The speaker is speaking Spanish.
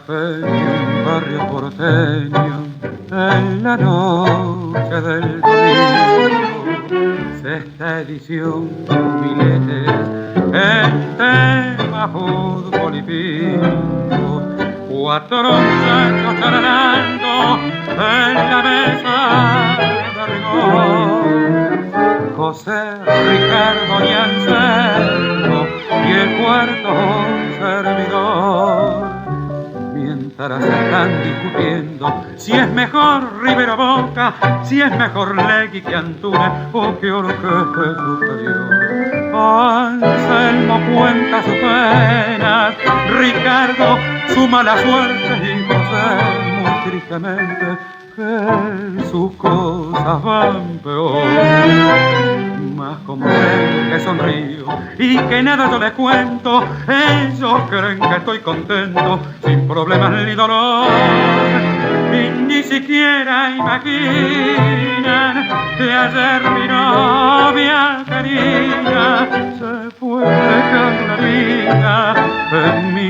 cafeño, un barrio porteño, en la noche del domingo, sexta edición, jubiletes, el tema fútbol y bingo, cuatro muchachos charlando en la mesa de rigor, José, Ricardo y Anselmo y el cuarto servidor. Mientras están discutiendo si es mejor Rivero Boca, si es mejor Legui que Antuna o que Orquesta superior. Anselmo cuenta sus penas, Ricardo su mala suerte y José muy tristemente que sus cosas van peor. Más como ven que sonrío y que nada yo les cuento, ellos creen que estoy contento, sin problemas ni dolor, y ni siquiera imaginan que ayer mi novia querida se fue dejando la vida en mi